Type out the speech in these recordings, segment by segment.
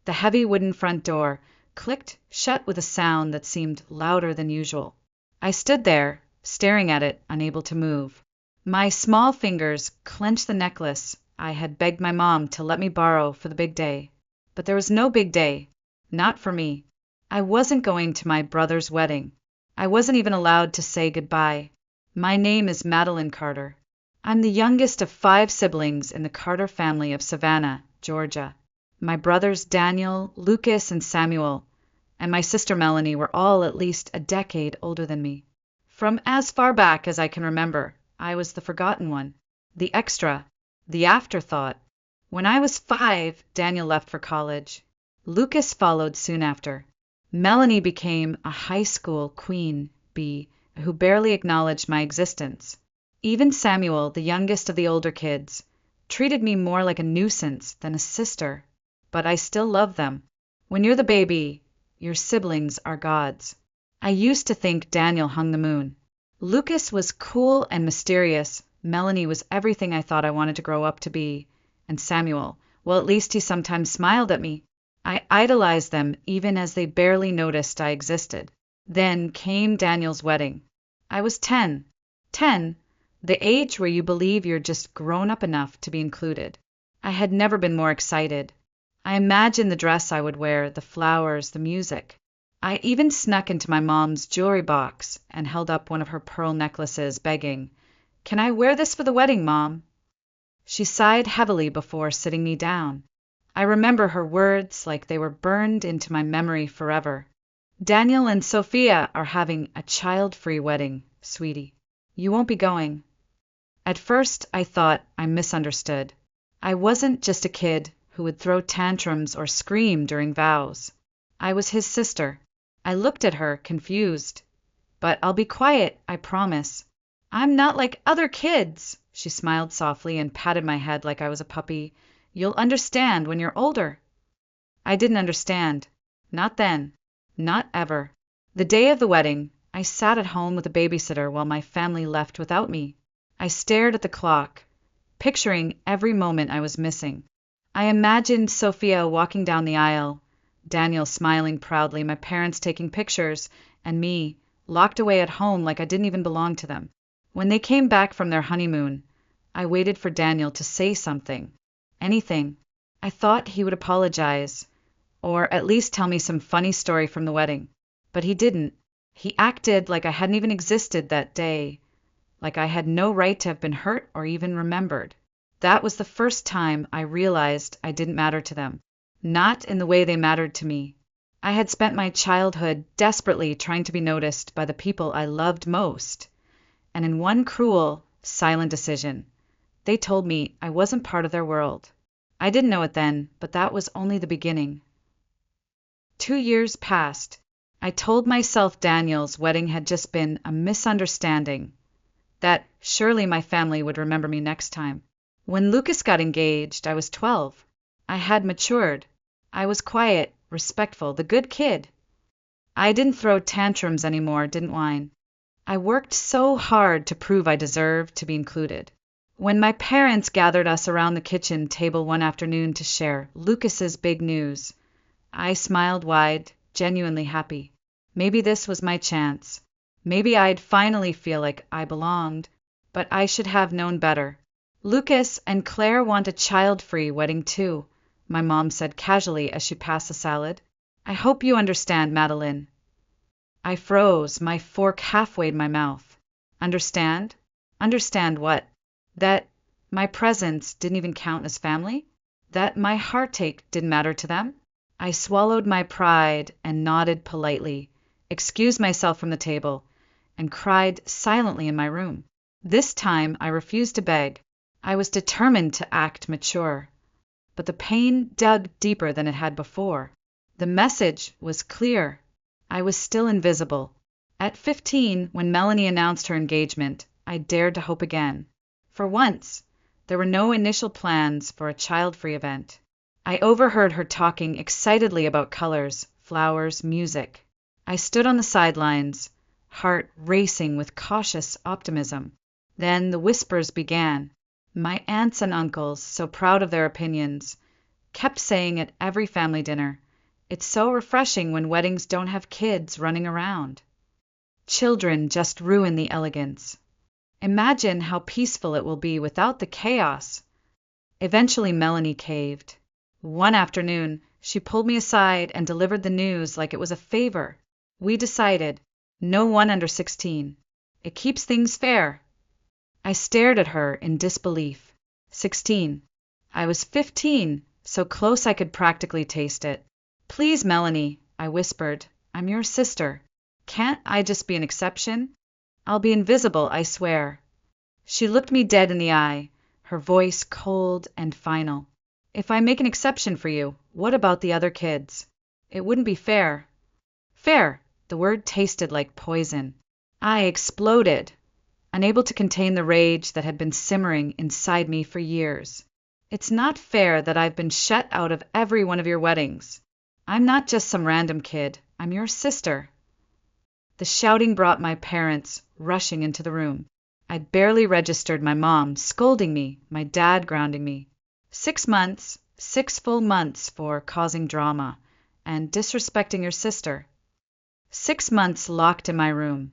The heavy wooden front door clicked shut with a sound that seemed louder than usual. I stood there, staring at it, unable to move. My small fingers clenched the necklace I had begged my mom to let me borrow for the big day. But there was no big day. Not for me. I wasn't going to my brother's wedding. I wasn't even allowed to say goodbye. My name is Madeline Carter. I'm the youngest of 5 siblings in the Carter family of Savannah, Georgia. My brothers Daniel, Lucas, and Samuel, and my sister Melanie were all at least a decade older than me. From as far back as I can remember, I was the forgotten one, the extra, the afterthought. When I was 5, Daniel left for college. Lucas followed soon after. Melanie became a high school queen bee who barely acknowledged my existence. Even Samuel, the youngest of the older kids, treated me more like a nuisance than a sister. But I still love them. When you're the baby, your siblings are gods. I used to think Daniel hung the moon. Lucas was cool and mysterious. Melanie was everything I thought I wanted to grow up to be. And Samuel, well, at least he sometimes smiled at me. I idolized them even as they barely noticed I existed. Then came Daniel's wedding. I was 10. 10, the age where you believe you're just grown up enough to be included. I had never been more excited. I imagined the dress I would wear, the flowers, the music. I even snuck into my mom's jewelry box and held up one of her pearl necklaces, begging, "Can I wear this for the wedding, Mom?" She sighed heavily before sitting me down. I remember her words like they were burned into my memory forever. "Daniel and Sophia are having a child-free wedding, sweetie. You won't be going." At first, I thought I misunderstood. I wasn't just a kid who would throw tantrums or scream during vows. I was his sister. I looked at her, confused. "But I'll be quiet, I promise." "I'm not like other kids." She smiled softly and patted my head like I was a puppy. "You'll understand when you're older." I didn't understand. Not then. Not ever. The day of the wedding, I sat at home with a babysitter while my family left without me. I stared at the clock, picturing every moment I was missing. I imagined Sophia walking down the aisle, Daniel smiling proudly, my parents taking pictures, and me, locked away at home like I didn't even belong to them. When they came back from their honeymoon, I waited for Daniel to say something. Anything. I thought he would apologize, or at least tell me some funny story from the wedding. But he didn't. He acted like I hadn't even existed that day, like I had no right to have been hurt or even remembered. That was the first time I realized I didn't matter to them. Not in the way they mattered to me. I had spent my childhood desperately trying to be noticed by the people I loved most. And in one cruel, silent decision, they told me I wasn't part of their world. I didn't know it then, but that was only the beginning. 2 years passed. I told myself Daniel's wedding had just been a misunderstanding, that surely my family would remember me next time. When Lucas got engaged, I was 12. I had matured. I was quiet, respectful, the good kid. I didn't throw tantrums anymore, didn't whine. I worked so hard to prove I deserved to be included. When my parents gathered us around the kitchen table one afternoon to share Lucas's big news, I smiled wide, genuinely happy. Maybe this was my chance. Maybe I'd finally feel like I belonged, but I should have known better. "Lucas and Claire want a child-free wedding too," my mom said casually as she passed the salad. "I hope you understand, Madeline." I froze, my fork halfway in my mouth. Understand? Understand what? That my presence didn't even count as family? That my heartache didn't matter to them? I swallowed my pride and nodded politely, excused myself from the table, and cried silently in my room. This time I refused to beg. I was determined to act mature. But the pain dug deeper than it had before. The message was clear. I was still invisible. At 15, when Melanie announced her engagement, I dared to hope again. For once, there were no initial plans for a child-free event. I overheard her talking excitedly about colors, flowers, music. I stood on the sidelines, heart racing with cautious optimism. Then the whispers began. My aunts and uncles, so proud of their opinions, Kept saying at every family dinner, "It's so refreshing when weddings don't have kids running around. Children just ruin the elegance. Imagine how peaceful it will be without the chaos." Eventually, Melanie caved. One afternoon, she pulled me aside and delivered the news like it was a favor. "We decided. No one under 16. It keeps things fair." I stared at her in disbelief. 16. I was 15, so close I could practically taste it. "Please, Melanie," I whispered. "I'm your sister. Can't I just be an exception? I'll be invisible, I swear." She looked me dead in the eye, her voice cold and final. "If I make an exception for you, what about the other kids? It wouldn't be fair." Fair! The word tasted like poison. I exploded, unable to contain the rage that had been simmering inside me for years. "It's not fair that I've been shut out of every one of your weddings. I'm not just some random kid. I'm your sister." The shouting brought my parents rushing into the room. I'd barely registered my mom scolding me, my dad grounding me. 6 months, 6 full months for causing drama and disrespecting your sister. 6 months locked in my room,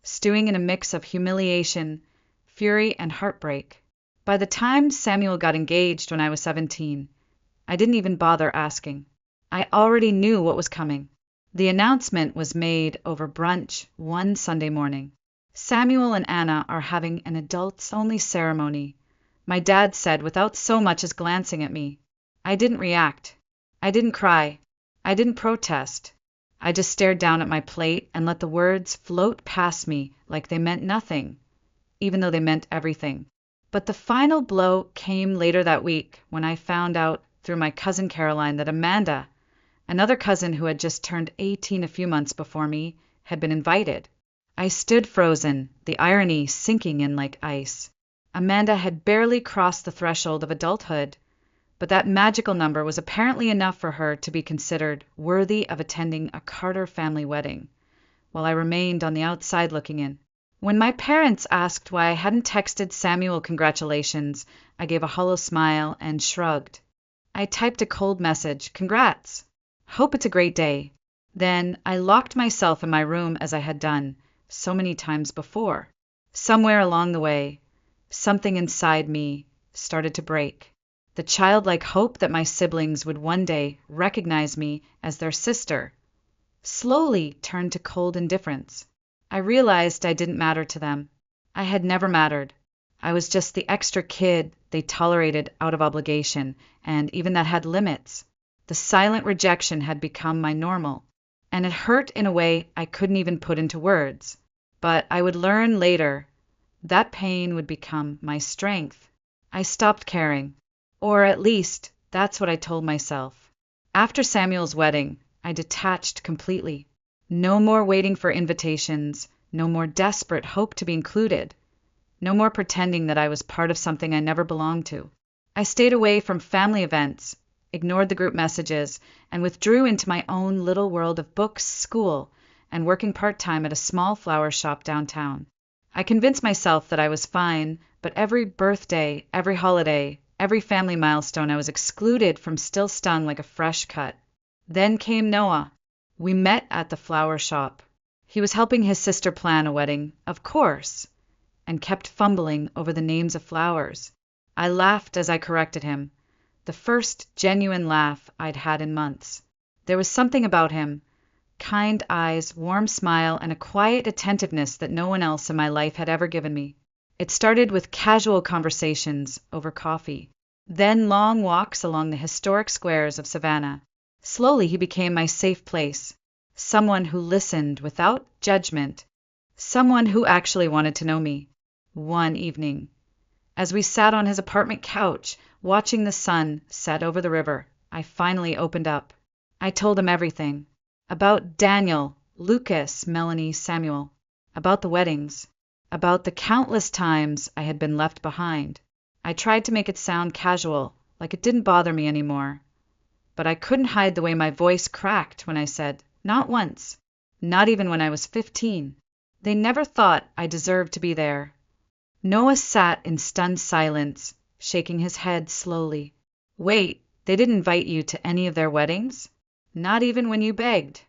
stewing in a mix of humiliation, fury, and heartbreak. By the time Samuel got engaged when I was 17, I didn't even bother asking. I already knew what was coming. The announcement was made over brunch one Sunday morning. "Samuel and Anna are having an adults-only ceremony," my dad said without so much as glancing at me. I didn't react. I didn't cry. I didn't protest. I just stared down at my plate and let the words float past me like they meant nothing, even though they meant everything. But the final blow came later that week when I found out through my cousin Caroline that Amanda, another cousin who had just turned 18 a few months before me, had been invited. I stood frozen, the irony sinking in like ice. Amanda had barely crossed the threshold of adulthood, but that magical number was apparently enough for her to be considered worthy of attending a Carter family wedding, while I remained on the outside looking in. When my parents asked why I hadn't texted Samuel congratulations, I gave a hollow smile and shrugged. I typed a cold message, "Congrats. Hope it's a great day." Then I locked myself in my room as I had done so many times before. Somewhere along the way, something inside me started to break. The childlike hope that my siblings would one day recognize me as their sister slowly turned to cold indifference. I realized I didn't matter to them. I had never mattered. I was just the extra kid they tolerated out of obligation, and even that had limits. The silent rejection had become my normal, and it hurt in a way I couldn't even put into words. But I would learn later that pain would become my strength. I stopped caring. Or at least, that's what I told myself. After Samuel's wedding, I detached completely. No more waiting for invitations, no more desperate hope to be included, no more pretending that I was part of something I never belonged to. I stayed away from family events, ignored the group messages, and withdrew into my own little world of books, school, and working part-time at a small flower shop downtown. I convinced myself that I was fine, but every birthday, every holiday, every family milestone, I was excluded from still stung like a fresh cut. Then came Noah. We met at the flower shop. He was helping his sister plan a wedding, of course, and kept fumbling over the names of flowers. I laughed as I corrected him, the first genuine laugh I'd had in months. There was something about him, kind eyes, warm smile, and a quiet attentiveness that no one else in my life had ever given me. It started with casual conversations over coffee, then long walks along the historic squares of Savannah. Slowly he became my safe place, someone who listened without judgment, someone who actually wanted to know me. One evening, as we sat on his apartment couch, watching the sun set over the river, I finally opened up. I told him everything. About Daniel, Lucas, Melanie, Samuel. About the weddings. About the countless times I had been left behind. I tried to make it sound casual, like it didn't bother me anymore. But I couldn't hide the way my voice cracked when I said, not once, not even when I was 15. They never thought I deserved to be there. Noah sat in stunned silence, shaking his head slowly. "Wait," They didn't invite you to any of their weddings? Not even when you begged?"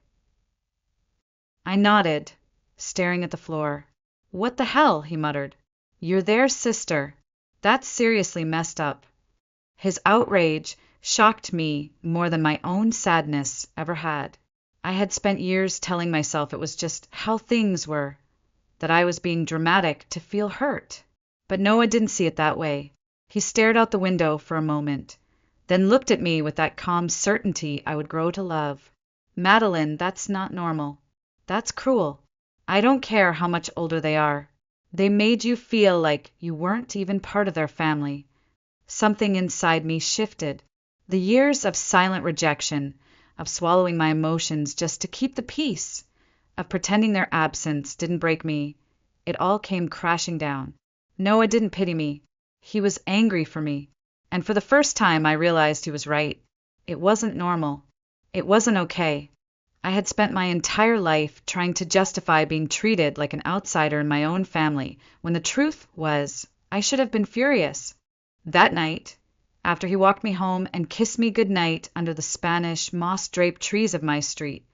I nodded, staring at the floor. "What the hell?" he muttered. "You're their sister. That's seriously messed up." His outrage shocked me more than my own sadness ever had. I had spent years telling myself it was just how things were, that I was being dramatic to feel hurt. But Noah didn't see it that way. He stared out the window for a moment, then looked at me with that calm certainty I would grow to love. "Madeline, that's not normal. That's cruel. I don't care how much older they are. They made you feel like you weren't even part of their family." Something inside me shifted. The years of silent rejection, of swallowing my emotions just to keep the peace, of pretending their absence didn't break me, it all came crashing down. Noah didn't pity me. He was angry for me. And for the first time I realized he was right. It wasn't normal. It wasn't okay. I had spent my entire life trying to justify being treated like an outsider in my own family, when the truth was I should have been furious. That night, after he walked me home and kissed me good night under the Spanish moss-draped trees of my street,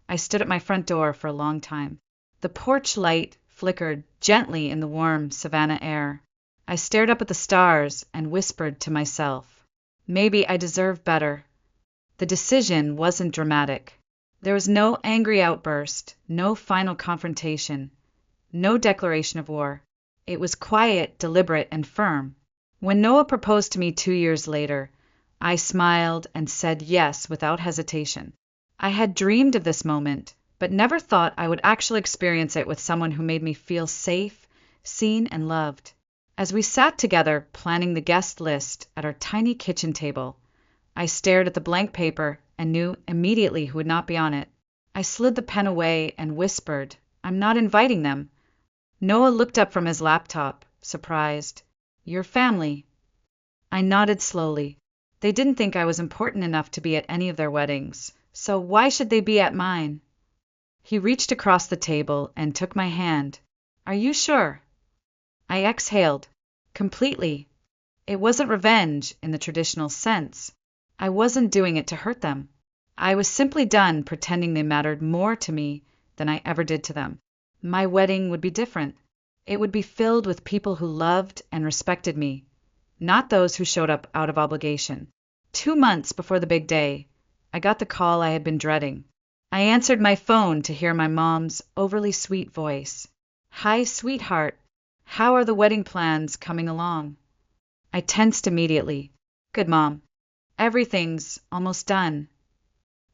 I stood at my front door for a long time. The porch light flickered gently in the warm savannah air. I stared up at the stars and whispered to myself, maybe I deserve better. The decision wasn't dramatic. There was no angry outburst, no final confrontation, no declaration of war. It was quiet, deliberate, and firm. When Noah proposed to me 2 years later, I smiled and said yes without hesitation. I had dreamed of this moment, but never thought I would actually experience it with someone who made me feel safe, seen, and loved. As we sat together planning the guest list at our tiny kitchen table, I stared at the blank paper and knew immediately who would not be on it. I slid the pen away and whispered, "I'm not inviting them." Noah looked up from his laptop, surprised. "Your family." I nodded slowly. They didn't think I was important enough to be at any of their weddings, so why should they be at mine? He reached across the table and took my hand. "Are you sure?" I exhaled. Completely. It wasn't revenge in the traditional sense. I wasn't doing it to hurt them. I was simply done pretending they mattered more to me than I ever did to them. My wedding would be different. It would be filled with people who loved and respected me, not those who showed up out of obligation. 2 months before the big day, I got the call I had been dreading. I answered my phone to hear my mom's overly sweet voice. "Hi, sweetheart. How are the wedding plans coming along?" I tensed immediately. "Good, Mom. Everything's almost done."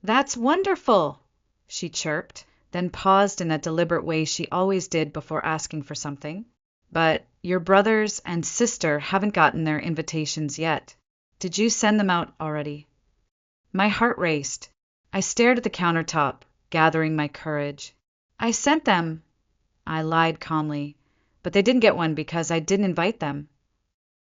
"That's wonderful," she chirped, then paused in that deliberate way she always did before asking for something. "But your brothers and sister haven't gotten their invitations yet. Did you send them out already?" My heart raced. I stared at the countertop, gathering my courage. "I sent them," I lied calmly, "but they didn't get one because I didn't invite them."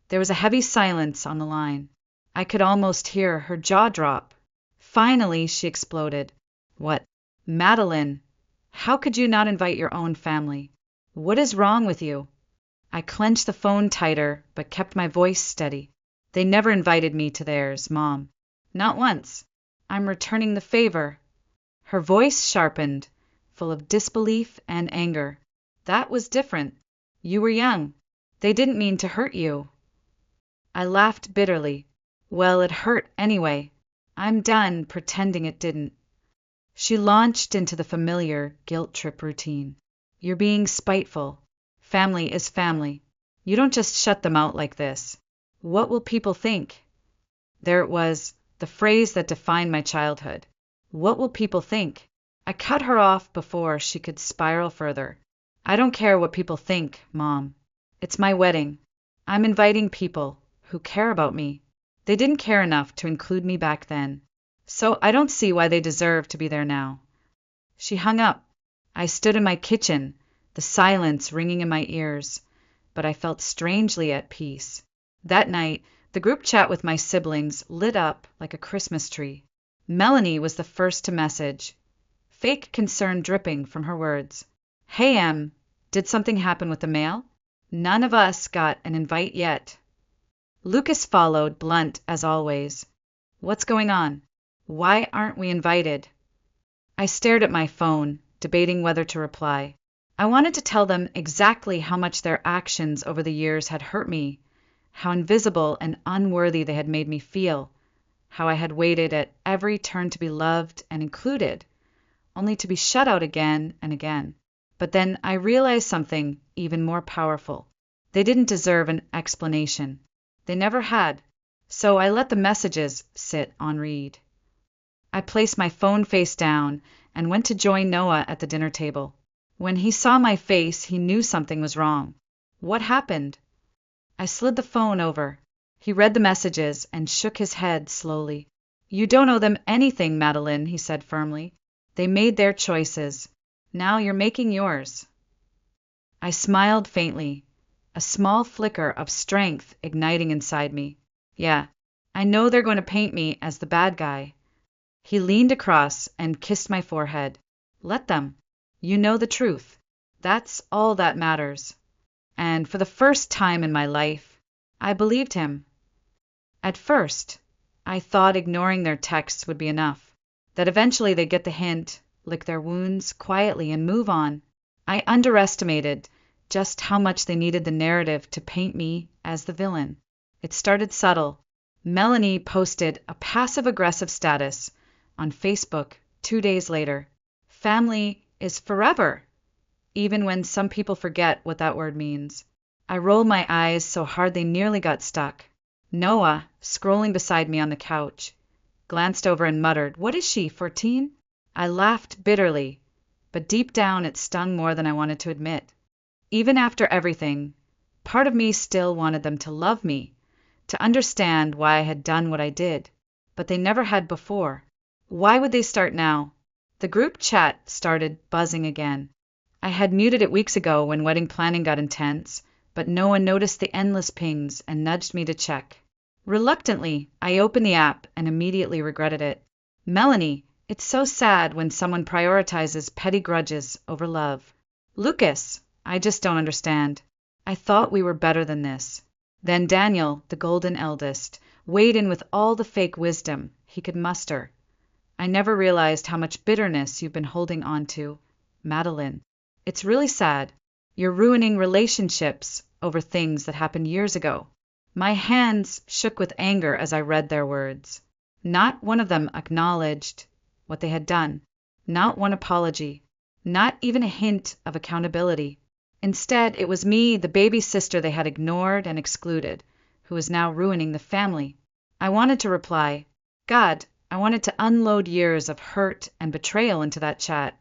There was a heavy silence on the line. I could almost hear her jaw drop. Finally, she exploded. "What? Madeline, how could you not invite your own family? What is wrong with you?" I clenched the phone tighter, but kept my voice steady. "They never invited me to theirs, Mom. Not once. I'm returning the favor." Her voice sharpened, full of disbelief and anger. "That was different. You were young. They didn't mean to hurt you." I laughed bitterly. Well, it hurt anyway. I'm done pretending it didn't. She launched into the familiar guilt trip routine. "You're being spiteful. Family is family. You don't just shut them out like this. What will people think?" There it was, the phrase that defined my childhood. What will people think? I cut her off before she could spiral further. "I don't care what people think, Mom. It's my wedding. I'm inviting people who care about me. They didn't care enough to include me back then, so I don't see why they deserve to be there now." She hung up. I stood in my kitchen, the silence ringing in my ears, but I felt strangely at peace. That night, the group chat with my siblings lit up like a Christmas tree. Melanie was the first to message, fake concern dripping from her words. "Hey, Em, did something happen with the mail? None of us got an invite yet." Lucas followed, blunt as always. What's going on? Why aren't we invited? I stared at my phone, debating whether to reply. I wanted to tell them exactly how much their actions over the years had hurt me, how invisible and unworthy they had made me feel, how I had waited at every turn to be loved and included, only to be shut out again and again. But then I realized something even more powerful. They didn't deserve an explanation. They never had. So I let the messages sit on read. I placed my phone face down and went to join Noah at the dinner table. When he saw my face, he knew something was wrong. What happened? I slid the phone over. He read the messages and shook his head slowly. You don't owe them anything, Madeline, he said firmly. They made their choices. Now you're making yours. I smiled faintly, a small flicker of strength igniting inside me. Yeah, I know they're going to paint me as the bad guy. He leaned across and kissed my forehead. Let them. You know the truth. That's all that matters. And for the first time in my life, I believed him. At first, I thought ignoring their texts would be enough, that eventually they'd get the hint, lick their wounds quietly and move on. I underestimated just how much they needed the narrative to paint me as the villain. It started subtle. Melanie posted a passive-aggressive status on Facebook 2 days later. Family is forever, even when some people forget what that word means. I rolled my eyes so hard they nearly got stuck. Noah, scrolling beside me on the couch, glanced over and muttered, "What is she, 14?" I laughed bitterly, but deep down it stung more than I wanted to admit. Even after everything, part of me still wanted them to love me, to understand why I had done what I did, but they never had before. Why would they start now? The group chat started buzzing again. I had muted it weeks ago when wedding planning got intense, but no one noticed the endless pings and nudged me to check. Reluctantly, I opened the app and immediately regretted it. Melanie, it's so sad when someone prioritizes petty grudges over love. Lucas, I just don't understand. I thought we were better than this. Then Daniel, the golden eldest, weighed in with all the fake wisdom he could muster. I never realized how much bitterness you've been holding on to, Madeline. It's really sad. You're ruining relationships over things that happened years ago. My hands shook with anger as I read their words. Not one of them acknowledged what they had done. Not one apology. Not even a hint of accountability. Instead, it was me, the baby sister they had ignored and excluded, who was now ruining the family. I wanted to reply. God, I wanted to unload years of hurt and betrayal into that chat.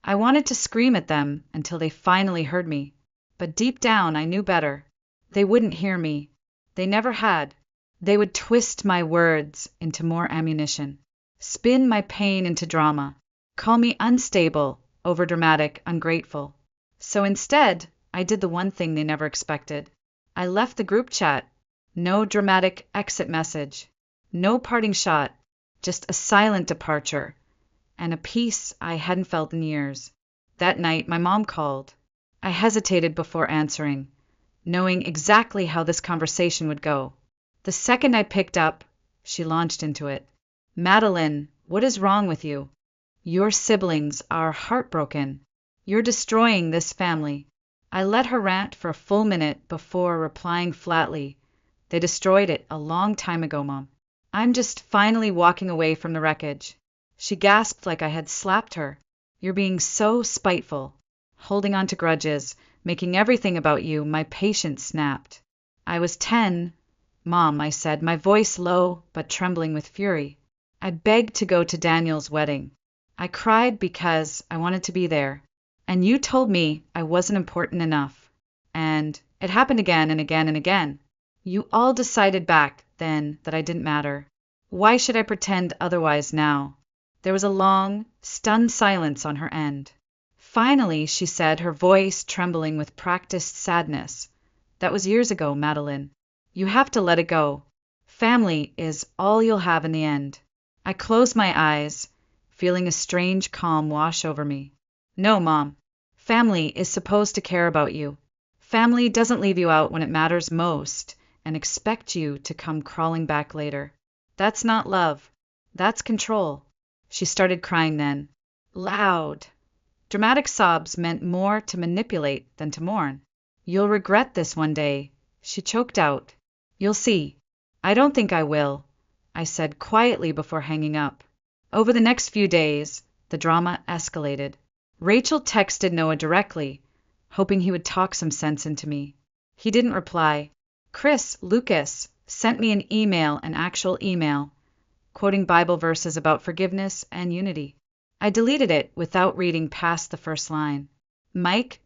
I wanted to scream at them until they finally heard me. But deep down, I knew better. They wouldn't hear me. They never had. They would twist my words into more ammunition, spin my pain into drama, call me unstable, overdramatic, ungrateful. So instead, I did the one thing they never expected. I left the group chat. No dramatic exit message. No parting shot. Just a silent departure. And a peace I hadn't felt in years. That night, my mom called. I hesitated before answering, knowing exactly how this conversation would go. The second I picked up, she launched into it. Madeline, what is wrong with you? Your siblings are heartbroken. You're destroying this family. I let her rant for a full minute before replying flatly. They destroyed it a long time ago, Mom. I'm just finally walking away from the wreckage. She gasped like I had slapped her. You're being so spiteful, holding on to grudges, making everything about you. My patience snapped. I was 10, Mom, I said, my voice low but trembling with fury. I begged to go to Daniel's wedding. I cried because I wanted to be there. And you told me I wasn't important enough. And it happened again and again and again. You all decided back then that I didn't matter. Why should I pretend otherwise now? There was a long, stunned silence on her end. Finally, she said, her voice trembling with practiced sadness. That was years ago, Madeline. You have to let it go. Family is all you'll have in the end. I closed my eyes, feeling a strange calm wash over me. No, Mom. Family is supposed to care about you. Family doesn't leave you out when it matters most and expect you to come crawling back later. That's not love. That's control. She started crying then. Loud. Dramatic sobs meant more to manipulate than to mourn. You'll regret this one day, she choked out. You'll see. I don't think I will, I said quietly before hanging up. Over the next few days, the drama escalated. Rachel texted Noah directly, hoping he would talk some sense into me. He didn't reply. Lucas, sent me an actual email, quoting Bible verses about forgiveness and unity. I deleted it without reading past the first line.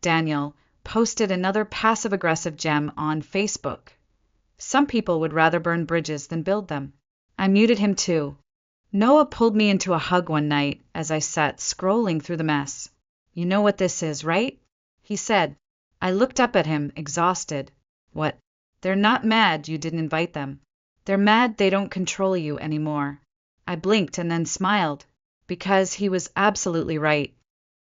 Daniel, posted another passive-aggressive gem on Facebook. Some people would rather burn bridges than build them. I muted him too. Noah pulled me into a hug one night as I sat scrolling through the mess. You know what this is, right? He said. I looked up at him, exhausted. What? They're not mad you didn't invite them. They're mad they don't control you anymore. I blinked and then smiled, because he was absolutely right.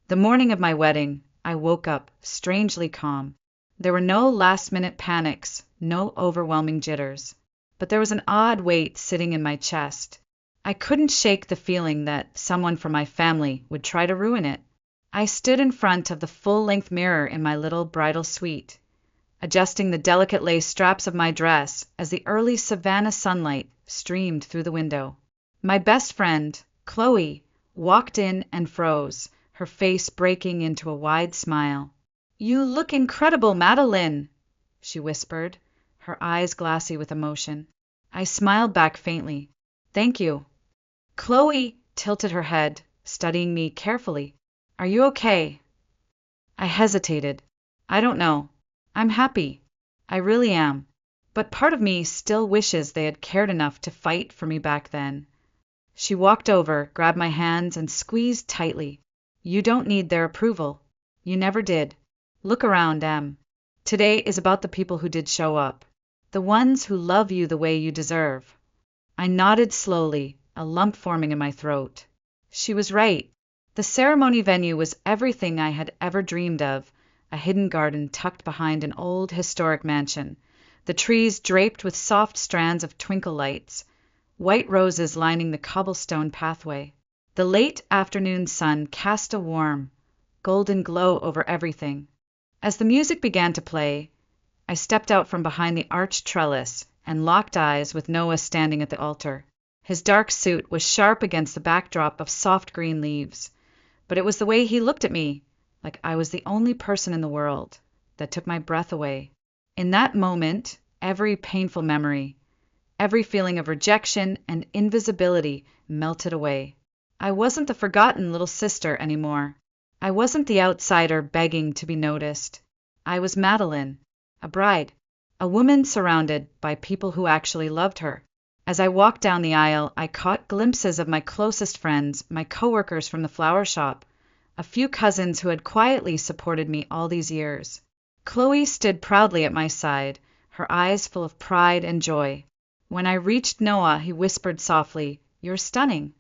The morning of my wedding, I woke up strangely calm. There were no last-minute panics, no overwhelming jitters. But there was an odd weight sitting in my chest. I couldn't shake the feeling that someone from my family would try to ruin it. I stood in front of the full-length mirror in my little bridal suite, adjusting the delicate lace straps of my dress as the early Savannah sunlight streamed through the window. My best friend, Chloe, walked in and froze, her face breaking into a wide smile. You look incredible, Madeline, she whispered, her eyes glassy with emotion. I smiled back faintly. Thank you. Chloe tilted her head, studying me carefully. Are you okay? I hesitated. I don't know. I'm happy. I really am. But part of me still wishes they had cared enough to fight for me back then. She walked over, grabbed my hands, and squeezed tightly. You don't need their approval. You never did. Look around, Em. Today is about the people who did show up. The ones who love you the way you deserve. I nodded slowly, a lump forming in my throat. She was right. The ceremony venue was everything I had ever dreamed of, a hidden garden tucked behind an old historic mansion, the trees draped with soft strands of twinkle lights, white roses lining the cobblestone pathway. The late afternoon sun cast a warm, golden glow over everything. As the music began to play, I stepped out from behind the arched trellis and locked eyes with Noah standing at the altar. His dark suit was sharp against the backdrop of soft green leaves, but it was the way he looked at me, like I was the only person in the world, that took my breath away. In that moment, every painful memory, every feeling of rejection and invisibility melted away. I wasn't the forgotten little sister anymore. I wasn't the outsider begging to be noticed. I was Madeline, a bride, a woman surrounded by people who actually loved her. As I walked down the aisle, I caught glimpses of my closest friends, my coworkers from the flower shop, a few cousins who had quietly supported me all these years. Chloe stood proudly at my side, her eyes full of pride and joy. When I reached Noah, he whispered softly, "You're stunning."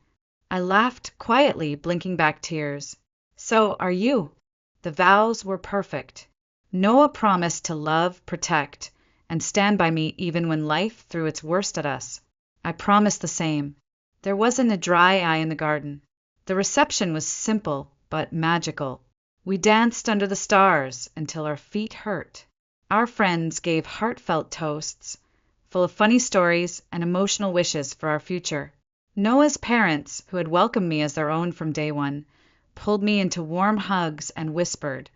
I laughed quietly, blinking back tears. So are you. The vows were perfect. Noah promised to love, protect, and stand by me even when life threw its worst at us. I promised the same. There wasn't a dry eye in the garden. The reception was simple but magical. We danced under the stars until our feet hurt. Our friends gave heartfelt toasts, full of funny stories and emotional wishes for our future. Noah's parents, who had welcomed me as their own from day one, pulled me into warm hugs and whispered,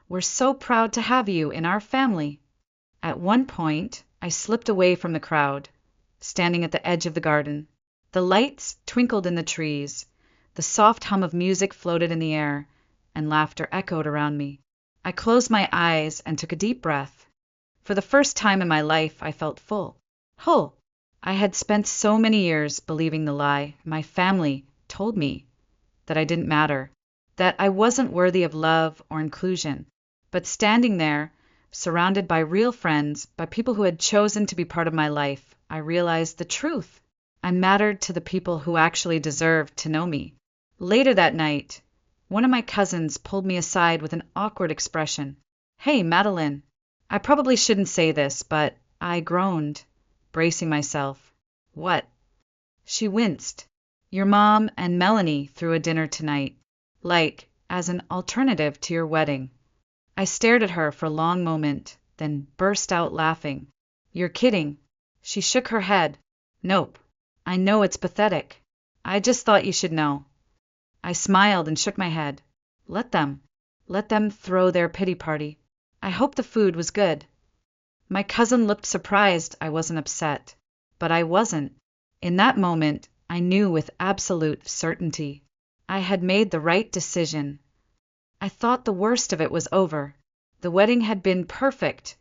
"We're so proud to have you in our family." At one point, I slipped away from the crowd, standing at the edge of the garden. The lights twinkled in the trees, the soft hum of music floated in the air, and laughter echoed around me. I closed my eyes and took a deep breath. For the first time in my life, I felt full. Whole. I had spent so many years believing the lie my family told me, that I didn't matter, that I wasn't worthy of love or inclusion. But standing there, surrounded by real friends, by people who had chosen to be part of my life, I realized the truth. I mattered to the people who actually deserved to know me. Later that night, one of my cousins pulled me aside with an awkward expression. "Hey, Madeline." I probably shouldn't say this, but I groaned, bracing myself. "What?" She winced. Your mom and Melanie threw a dinner tonight, like, as an alternative to your wedding. I stared at her for a long moment, then burst out laughing. You're kidding. She shook her head. Nope. I know it's pathetic. I just thought you should know. I smiled and shook my head. Let them. Let them throw their pity party. I hope the food was good. My cousin looked surprised I wasn't upset. But I wasn't. In that moment, I knew with absolute certainty. I had made the right decision. I thought the worst of it was over. The wedding had been perfect.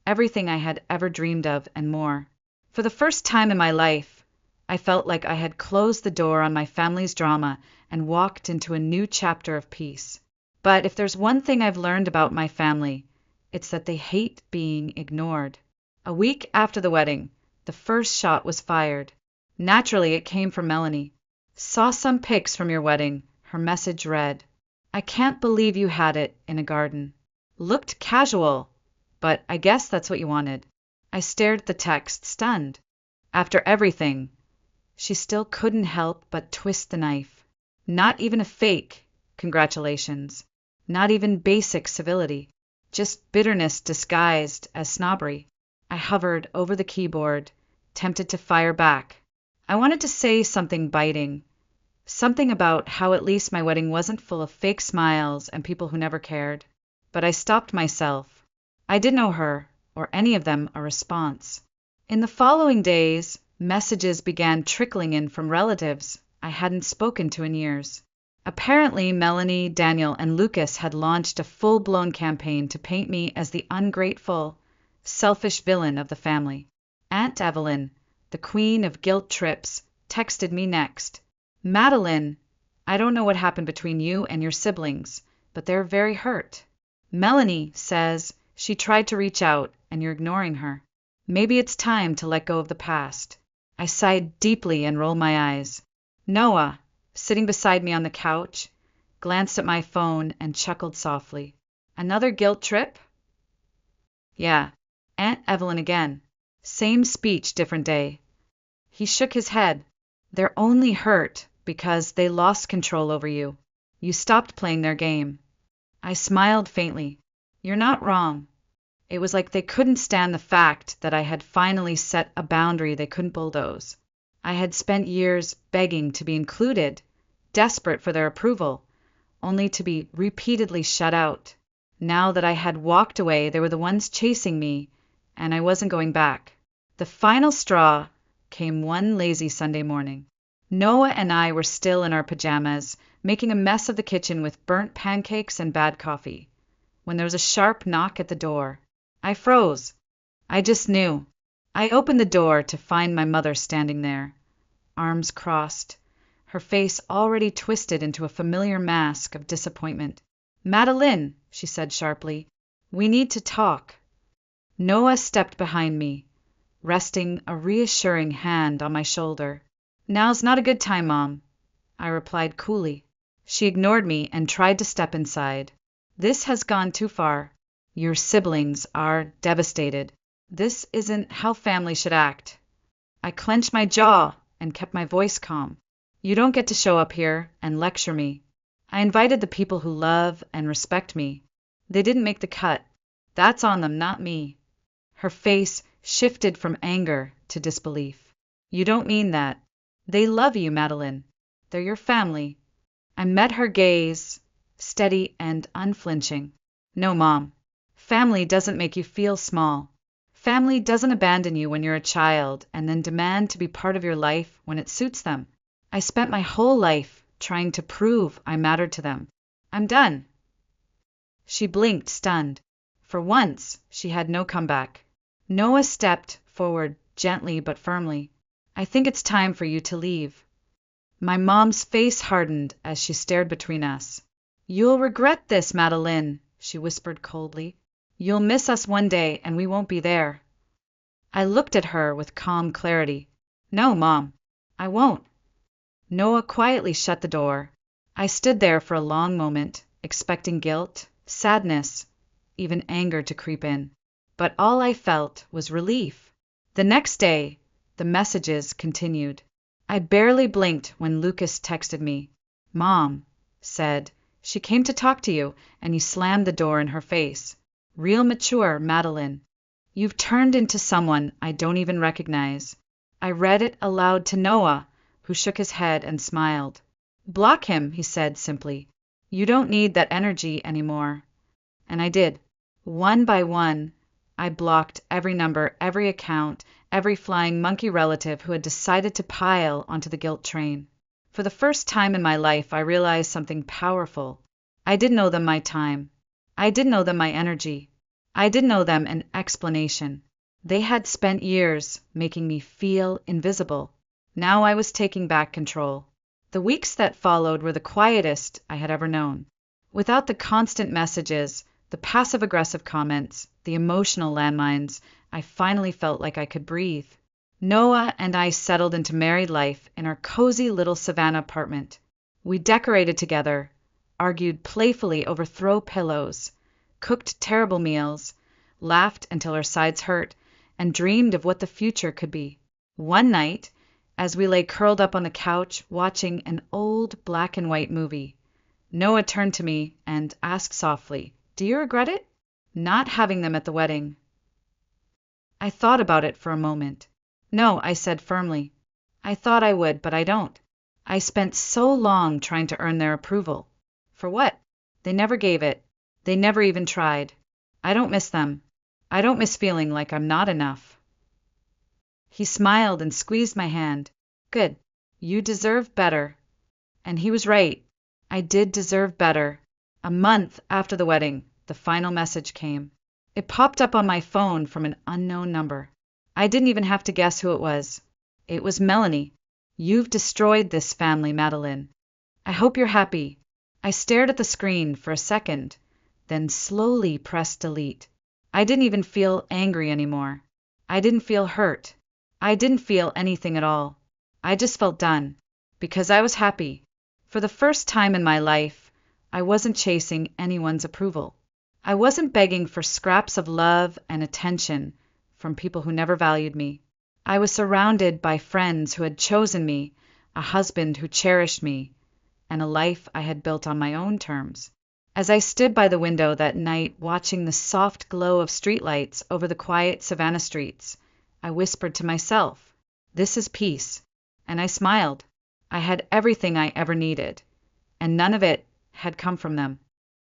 Everything I had ever dreamed of and more. For the first time in my life, I felt like I had closed the door on my family's drama and walked into a new chapter of peace. But if there's one thing I've learned about my family, it's that they hate being ignored. A week after the wedding, the first shot was fired. Naturally, it came from Melanie. Saw some pics from your wedding, her message read. I can't believe you had it in a garden. Looked casual, but I guess that's what you wanted. I stared at the text, stunned. After everything, she still couldn't help but twist the knife. Not even a fake congratulations. Not even basic civility. Just bitterness disguised as snobbery. I hovered over the keyboard, tempted to fire back. I wanted to say something biting. Something about how at least my wedding wasn't full of fake smiles and people who never cared. But I stopped myself. I didn't owe her, or any of them, a response. In the following days, messages began trickling in from relatives I hadn't spoken to in years. Apparently, Melanie, Daniel, and Lucas had launched a full-blown campaign to paint me as the ungrateful, selfish villain of the family. Aunt Evelyn, the queen of guilt trips, texted me next. Madeline, I don't know what happened between you and your siblings, but they're very hurt. Melanie says she tried to reach out and you're ignoring her. Maybe it's time to let go of the past. I sighed deeply and rolled my eyes. Noah, sitting beside me on the couch, glanced at my phone and chuckled softly. Another guilt trip? Yeah, Aunt Evelyn again. Same speech, different day. He shook his head. They're only hurt because they lost control over you. You stopped playing their game. I smiled faintly. You're not wrong. It was like they couldn't stand the fact that I had finally set a boundary they couldn't bulldoze. I had spent years begging to be included, desperate for their approval, only to be repeatedly shut out. Now that I had walked away, they were the ones chasing me, and I wasn't going back. The final straw came one lazy Sunday morning. Noah and I were still in our pajamas, making a mess of the kitchen with burnt pancakes and bad coffee, when there was a sharp knock at the door. I froze. I just knew. I opened the door to find my mother standing there, arms crossed, her face already twisted into a familiar mask of disappointment. Madeline, she said sharply, we need to talk. Noah stepped behind me, resting a reassuring hand on my shoulder. Now's not a good time, Mom, I replied coolly. She ignored me and tried to step inside. This has gone too far. Your siblings are devastated. This isn't how family should act. I clenched my jaw and kept my voice calm. You don't get to show up here and lecture me. I invited the people who love and respect me. They didn't make the cut. That's on them, not me. Her face shifted from anger to disbelief. You don't mean that. They love you, Madeline. They're your family. I met her gaze, steady and unflinching. No, Mom. Family doesn't make you feel small. Family doesn't abandon you when you're a child and then demand to be part of your life when it suits them. I spent my whole life trying to prove I mattered to them. I'm done. She blinked, stunned. For once, she had no comeback. Noah stepped forward gently but firmly. I think it's time for you to leave. My mom's face hardened as she stared between us. You'll regret this, Madeline, she whispered coldly. You'll miss us one day and we won't be there. I looked at her with calm clarity. No, Mom, I won't. Noah quietly shut the door. I stood there for a long moment, expecting guilt, sadness, even anger to creep in. But all I felt was relief. The next day, the messages continued. I barely blinked when Lucas texted me. Mom said, she came to talk to you, and he slammed the door in her face. Real mature, Madeline. You've turned into someone I don't even recognize. I read it aloud to Noah, who shook his head and smiled. Block him, he said simply. You don't need that energy anymore. And I did. One by one, I blocked every number, every account, every flying monkey relative who had decided to pile onto the guilt train. For the first time in my life, I realized something powerful. I didn't owe them my time. I didn't owe them my energy. I didn't owe them an explanation. They had spent years making me feel invisible. Now I was taking back control. The weeks that followed were the quietest I had ever known. Without the constant messages, the passive-aggressive comments, the emotional landmines, I finally felt like I could breathe. Noah and I settled into married life in our cozy little Savannah apartment. We decorated together, argued playfully over throw pillows, cooked terrible meals, laughed until our sides hurt, and dreamed of what the future could be. One night, as we lay curled up on the couch watching an old black and white movie, Noah turned to me and asked softly, Do you regret it? Not having them at the wedding. I thought about it for a moment. No, I said firmly. I thought I would, but I don't. I spent so long trying to earn their approval. For what? They never gave it. They never even tried. I don't miss them. I don't miss feeling like I'm not enough. He smiled and squeezed my hand. Good. You deserve better. And he was right. I did deserve better. A month after the wedding, the final message came. It popped up on my phone from an unknown number. I didn't even have to guess who it was. It was Melanie. You've destroyed this family, Madeline. I hope you're happy. I stared at the screen for a second, then slowly pressed delete. I didn't even feel angry anymore. I didn't feel hurt. I didn't feel anything at all. I just felt done, because I was happy. For the first time in my life, I wasn't chasing anyone's approval. I wasn't begging for scraps of love and attention from people who never valued me. I was surrounded by friends who had chosen me, a husband who cherished me, and a life I had built on my own terms. As I stood by the window that night watching the soft glow of streetlights over the quiet Savannah streets, I whispered to myself, This is peace. And I smiled. I had everything I ever needed, and none of it had come from them.